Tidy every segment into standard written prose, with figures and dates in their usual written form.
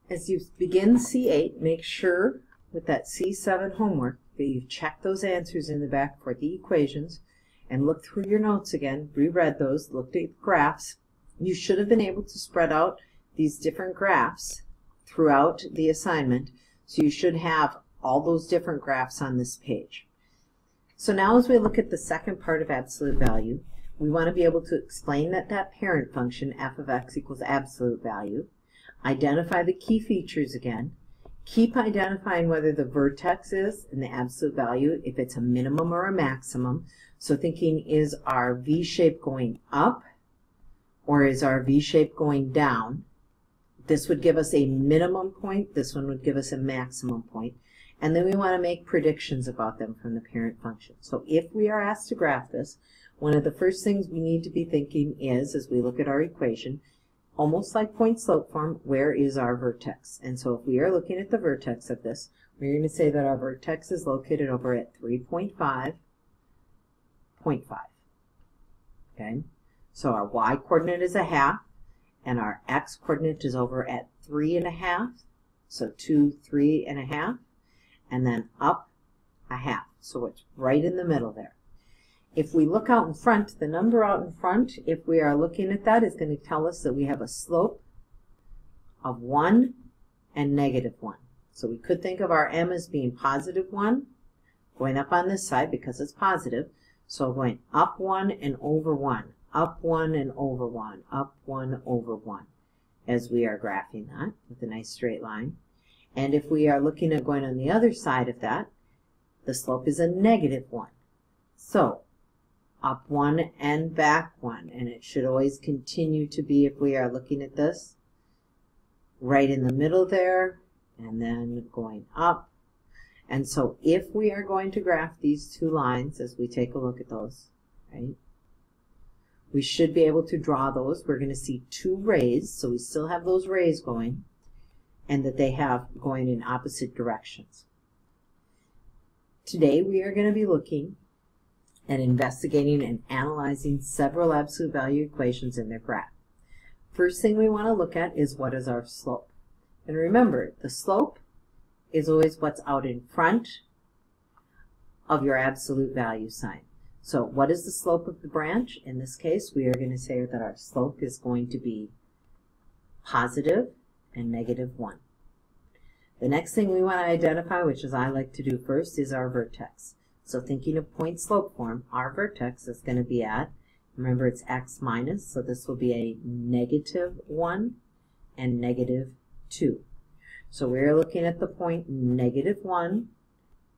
As you begin C8, make sure with that C7 homework that you've checked those answers in the back for the equations and looked through your notes again, reread those, looked at the graphs. You should have been able to spread out these different graphs throughout the assignment, so you should have all those different graphs on this page. So now as we look at the second part of absolute value, we want to be able to explain that parent function f of x equals absolute value, identify the key features again, keep identifying whether the vertex is in the absolute value, if it's a minimum or a maximum. So thinking, is our V shape going up or is our V shape going down? This would give us a minimum point, this one would give us a maximum point, and then we want to make predictions about them from the parent function. So if we are asked to graph this, one of the first things we need to be thinking is, as we look at our equation, almost like point slope form, where is our vertex? And so if we are looking at the vertex of this, we're going to say that our vertex is located over at 3.5, 0.5. Okay? So our y coordinate is a half, and our x coordinate is over at 3.5, so 2, 3.5, and then up a half. So it's right in the middle there. If we look out in front, the number out in front, if we are looking at that, is going to tell us that we have a slope of 1 and -1. So we could think of our m as being +1, going up on this side because it's positive. So going up 1 and over 1, up 1 and over 1, up 1 over 1, as we are graphing that with a nice straight line. And if we are looking at going on the other side of that, the slope is a -1. So up 1 and back 1, and it should always continue to be, if we are looking at this, right in the middle there, and then going up. And so if we are going to graph these two lines, as we take a look at those, right, we should be able to draw those. We're going to see two rays, so we still have those rays going, and that they have going in opposite directions. Today we are going to be looking and investigating and analyzing several absolute value equations in their graph. First thing we want to look at is, what is our slope? And remember, the slope is always what's out in front of your absolute value sign. So what is the slope of the branch? In this case, we are going to say that our slope is going to be positive and -1. The next thing we want to identify, which is I like to do first, is our vertex. So thinking of point slope form, our vertex is going to be at, remember it's x minus, so this will be a -1 and -2. So we're looking at the point -1,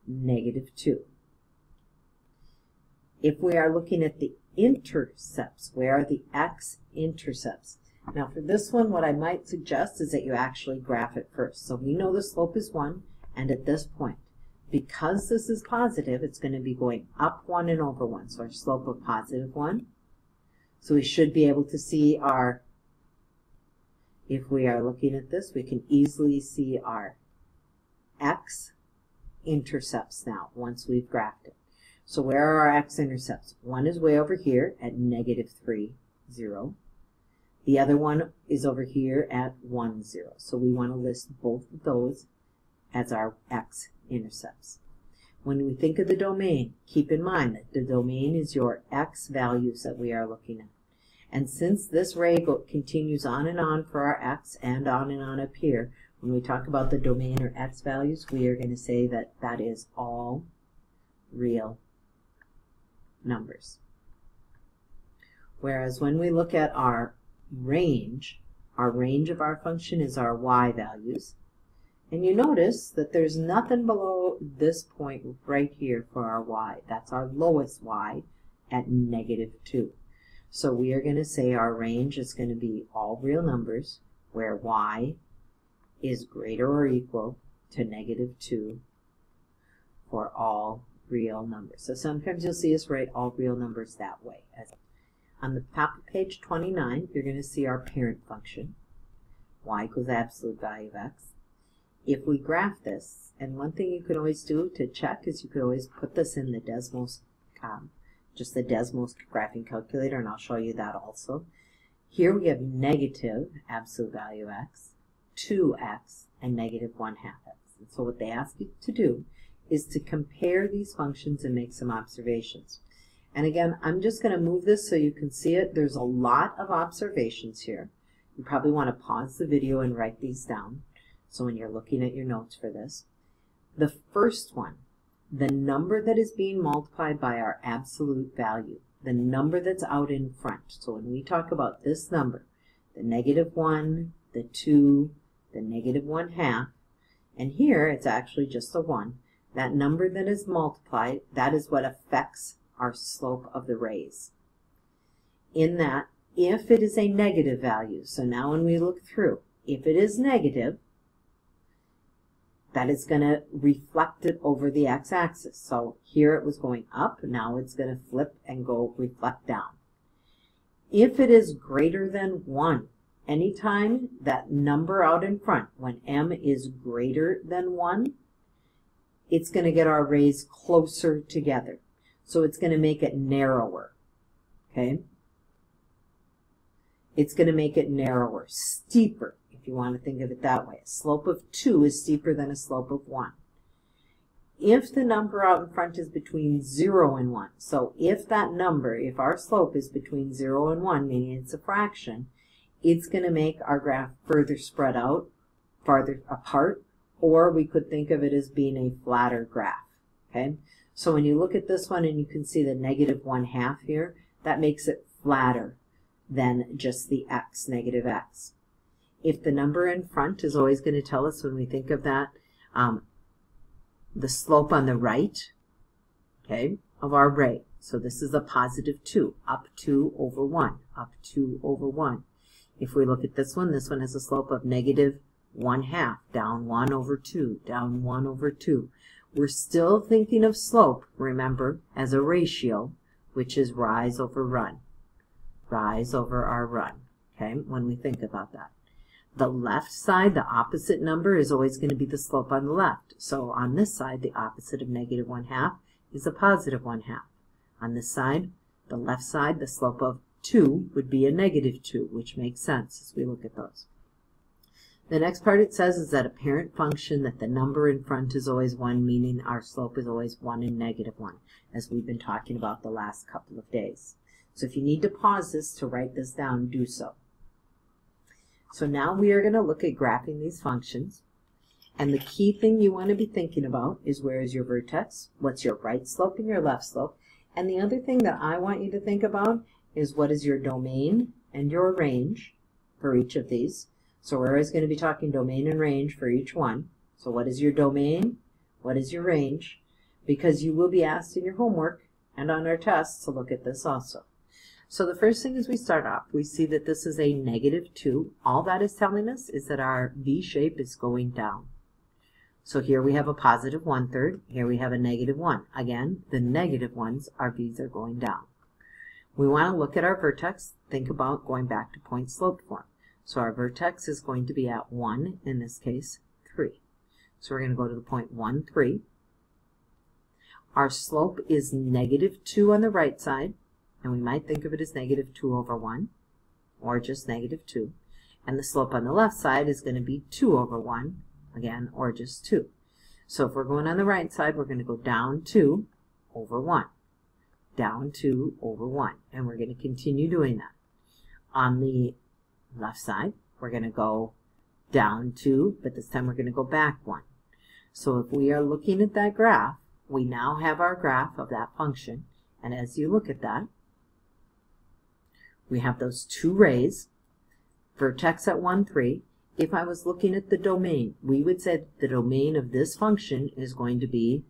-2. If we are looking at the intercepts, where are the x-intercepts? Now for this one, what I might suggest is that you actually graph it first. So we know the slope is 1, and at this point, because this is positive, it's going to be going up 1 and over 1. So our slope of +1. So we should be able to see our, if we are looking at this, we can easily see our x-intercepts now once we've graphed it. So where are our x-intercepts? One is way over here at -3, 0. The other one is over here at 1, 0. So we want to list both of those as our x-intercepts. When we think of the domain, keep in mind that the domain is your x values that we are looking at. And since this ray continues on and on for our x and on up here, when we talk about the domain or x values, we are going to say that that is all real numbers. Whereas when we look at our range of our function is our y values. And you notice that there's nothing below this point right here for our y. That's our lowest y at -2. So we are going to say our range is going to be all real numbers where y is greater or equal to -2 for all real numbers. So sometimes you'll see us write all real numbers that way. On the top of page 29, you're going to see our parent function, y equals absolute value of x. If we graph this, and one thing you could always do to check is you could always put this in the Desmos, just the Desmos graphing calculator, and I'll show you that also. Here we have negative absolute value x, 2x and negative 1/2 x. And so what they ask you to do is to compare these functions and make some observations. And again, I'm just going to move this so you can see it. There's a lot of observations here. You probably want to pause the video and write these down, so when you're looking at your notes for this. The first one, the number that is being multiplied by our absolute value, the number that's out in front. So when we talk about this number, the -1, the 2, the negative 1/2, and here it's actually just a 1, that number that is multiplied, that is what affects our slope of the rays. In that, if it is a negative value, so now when we look through, if it is negative, that is going to reflect it over the x-axis. So here it was going up, now it's going to flip and go reflect down. If it is greater than 1, anytime that number out in front, when m is greater than 1, it's going to get our rays closer together. So it's going to make it narrower, okay? It's going to make it narrower, steeper, if you want to think of it that way. A slope of 2 is steeper than a slope of 1. If the number out in front is between 0 and 1, so if that number, if our slope is between 0 and 1, meaning it's a fraction, it's going to make our graph further spread out, farther apart, or we could think of it as being a flatter graph, okay? So when you look at this one and you can see the negative 1/2 here, that makes it flatter than just the x, negative x. If the number in front is always going to tell us when we think of that, the slope on the right, okay, of our ray. So this is a positive 2, up 2 over 1, up 2 over 1. If we look at this one has a slope of negative 1/2, down 1 over 2, down 1 over 2. We're still thinking of slope, remember, as a ratio, which is rise over run. Rise over our run, okay, when we think about that. The left side, the opposite number, is always going to be the slope on the left. So on this side, the opposite of negative 1/2 is a positive 1/2. On this side, the left side, the slope of 2 would be a negative 2, which makes sense as we look at those. The next part it says is that a parent function that the number in front is always 1, meaning our slope is always 1 and negative 1, as we've been talking about the last couple of days. So if you need to pause this to write this down, do so. So now we are going to look at graphing these functions. And the key thing you want to be thinking about is where is your vertex, what's your right slope and your left slope. And the other thing that I want you to think about is what is your domain and your range for each of these. So we're always going to be talking domain and range for each one. So what is your domain? What is your range? Because you will be asked in your homework and on our tests to look at this also. So the first thing as we start off, we see that this is a negative 2. All that is telling us is that our V shape is going down. So here we have a positive 1/3. Here we have a negative 1. Again, the negative ones, our V's are going down. We want to look at our vertex. Think about going back to point slope form. So our vertex is going to be at 1, in this case, 3. So we're going to go to the point 1, 3. Our slope is negative 2 on the right side, and we might think of it as negative 2 over 1, or just negative 2. And the slope on the left side is going to be 2 over 1, again, or just 2. So if we're going on the right side, we're going to go down 2 over 1. Down 2 over 1. And we're going to continue doing that. On the left side, we're going to go down 2, but this time we're going to go back 1. So if we are looking at that graph, we now have our graph of that function. And as you look at that, we have those two rays, vertex at 1, 3. If I was looking at the domain, we would say the domain of this function is going to be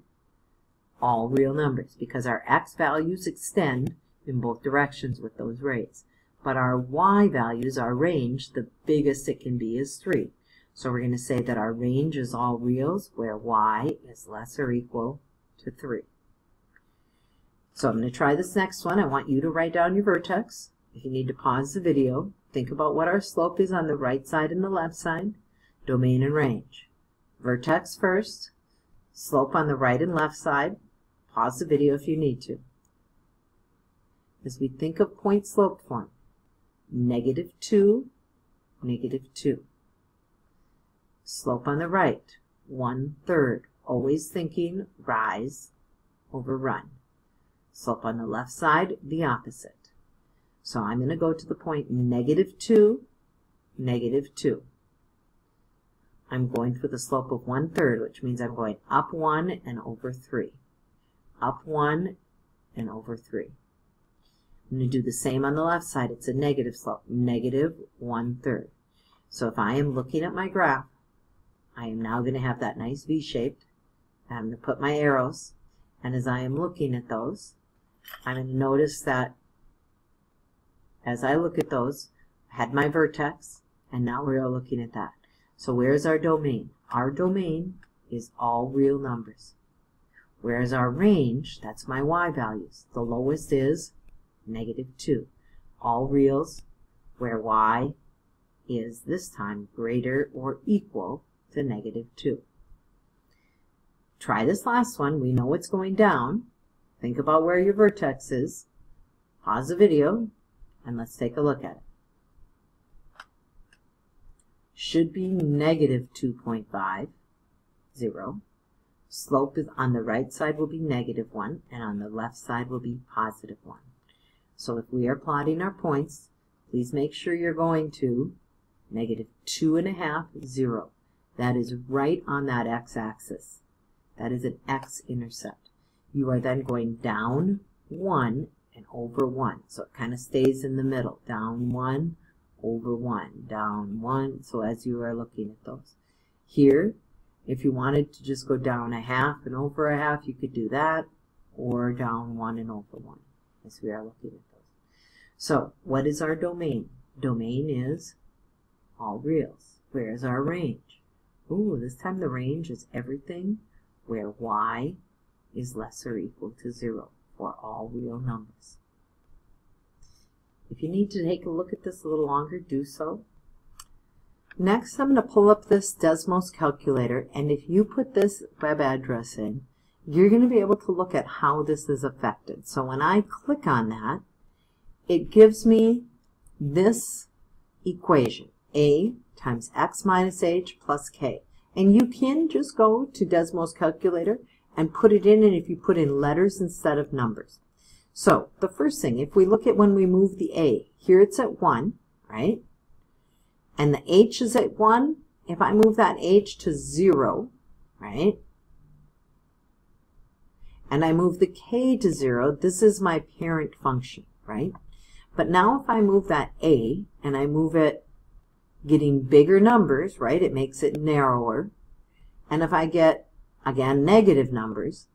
all real numbers because our x values extend in both directions with those rays. But our y values, our range, the biggest it can be is 3. So we're going to say that our range is all reals where y is less or equal to 3. So I'm going to try this next one. I want you to write down your vertex. If you need to pause the video, think about what our slope is on the right side and the left side, domain and range. Vertex first, slope on the right and left side. Pause the video if you need to. As we think of point slope form, negative 2, negative 2. Slope on the right, 1/3. Always thinking rise over run. Slope on the left side, the opposite. So I'm going to go to the point -2, -2. I'm going for the slope of 1/3, which means I'm going up 1 and over 3. Up 1 and over 3. I'm going to do the same on the left side. It's a negative slope, -1/3. So if I am looking at my graph, I am now going to have that nice V-shaped. I'm going to put my arrows, and as I am looking at those, I'm going to notice that as I look at those, I had my vertex, and now we are looking at that. So where's our domain? Our domain is all real numbers. Whereas our range, that's my y values. The lowest is -2. All reals where y is this time greater or equal to -2. Try this last one. We know it's going down. Think about where your vertex is. Pause the video and let's take a look at it. Should be -2.50. Slope is on the right side will be -1 and on the left side will be +1. So if we are plotting our points, please make sure you're going to -2.5, 0. That is right on that x-axis. That is an x-intercept. You are then going down 1 and over 1. So it kind of stays in the middle. Down 1, over 1, down 1. So as you are looking at those. Here, if you wanted to just go down 1/2 and over 1/2, you could do that. Or down 1 and over 1, as we are looking at those. So what is our domain? Domain is all reals. Where is our range? Ooh, this time the range is everything where y is less or equal to 0 for all real numbers. If you need to take a look at this a little longer, do so. Next, I'm going to pull up this Desmos calculator, and if you put this web address in, you're going to be able to look at how this is affected. So when I click on that, it gives me this equation, a times x minus h plus k. And you can just go to Desmos calculator and put it in, and if you put in letters instead of numbers. So the first thing, if we look at when we move the a, here it's at 1, right? And the h is at 1. If I move that h to 0, right? And I move the k to 0, this is my parent function, right? But now if I move that a, and I move it getting bigger numbers, right? It makes it narrower. And if I get, again, negative numbers,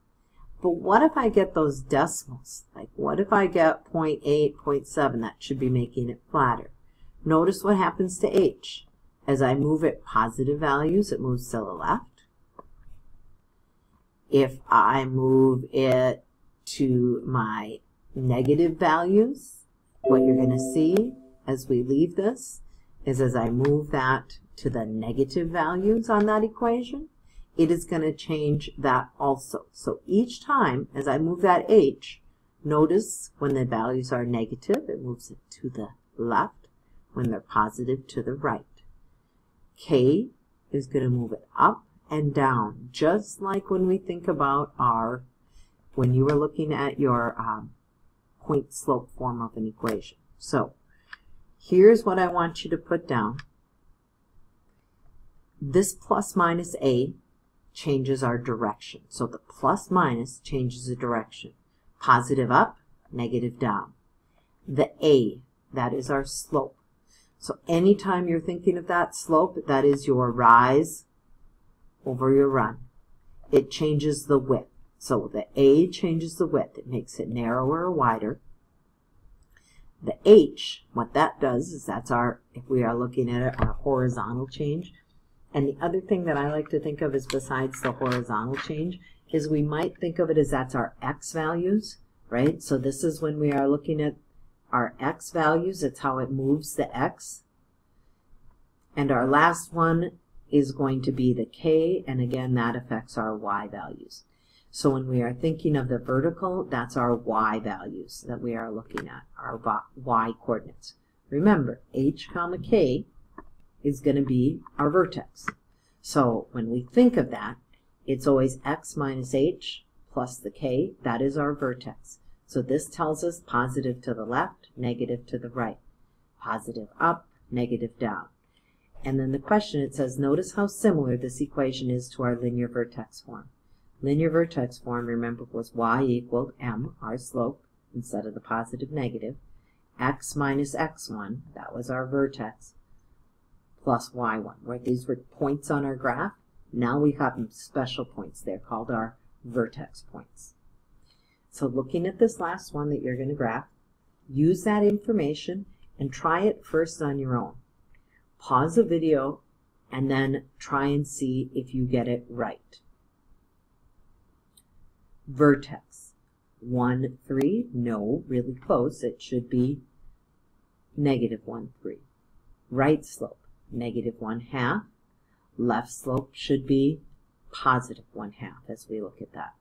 but what if I get those decimals? Like what if I get 0.8, 0.7? That should be making it flatter. Notice what happens to h. As I move it positive values, it moves to the left. If I move it to my negative values, what you're going to see as we leave this is as I move that to the negative values on that equation, it is going to change that also. So each time as I move that h, notice when the values are negative, it moves it to the left. When they're positive, to the right. K is going to move it up and down, just like when we think about when you were looking at your point slope form of an equation. So here's what I want you to put down. This plus minus a changes our direction. So the plus minus changes the direction. Positive up, negative down. The a, that is our slope. So anytime you're thinking of that slope, that is your rise over your run. It changes the width. So the a changes the width. It makes it narrower or wider. The h, what that does is that's our, if we are looking at it, our horizontal change. And the other thing that I like to think of is besides the horizontal change is we might think of it as that's our x values, right? So this is when we are looking at our x values. It's how it moves the x. And our last one is going to be the k, and again that affects our y values. So when we are thinking of the vertical, that's our y values that we are looking at, our y coordinates. Remember, h comma k is going to be our vertex. So when we think of that, it's always x minus h plus the k. That is our vertex. So this tells us positive to the left, negative to the right. Positive up, negative down. And then the question, it says, notice how similar this equation is to our linear vertex form. Linear vertex form, remember, was y equaled m, our slope, instead of the positive negative, x minus x1, that was our vertex, plus y1. Where these were points on our graph, now we have special points. They're called our vertex points. So looking at this last one that you're going to graph, use that information and try it first on your own. Pause the video and then try and see if you get it right. Vertex 1, 3, no, really close. It should be negative 1, 3. Right slope, negative 1/2. Left slope should be positive 1/2 as we look at that.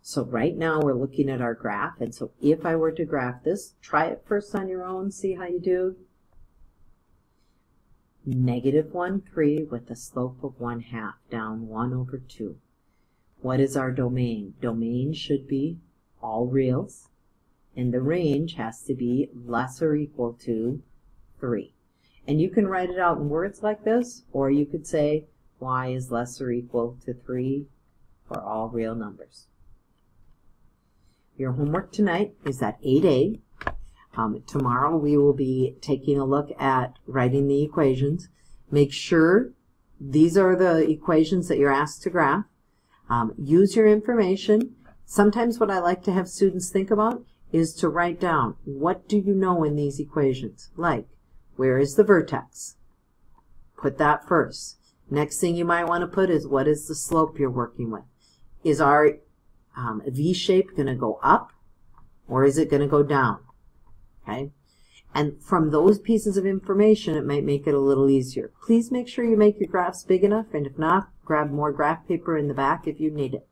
So right now we're looking at our graph, and so if I were to graph this, try it first on your own, see how you do. Negative 1, 3 with a slope of 1/2, down 1/2. What is our domain? Domain should be all reals, and the range has to be less or equal to 3. And you can write it out in words like this, or you could say y is less or equal to 3 for all real numbers. Your homework tonight is at 8A. Tomorrow we will be taking a look at writing the equations. Make sure these are the equations that you're asked to graph. Use your information. Sometimes what I like to have students think about is to write down, what do you know in these equations? Like, where is the vertex? Put that first. Next thing you might want to put is, what is the slope you're working with? Is our V shape going to go up, or is it going to go down? Okay. And from those pieces of information, it might make it a little easier. Please make sure you make your graphs big enough, and if not, grab more graph paper in the back if you need it.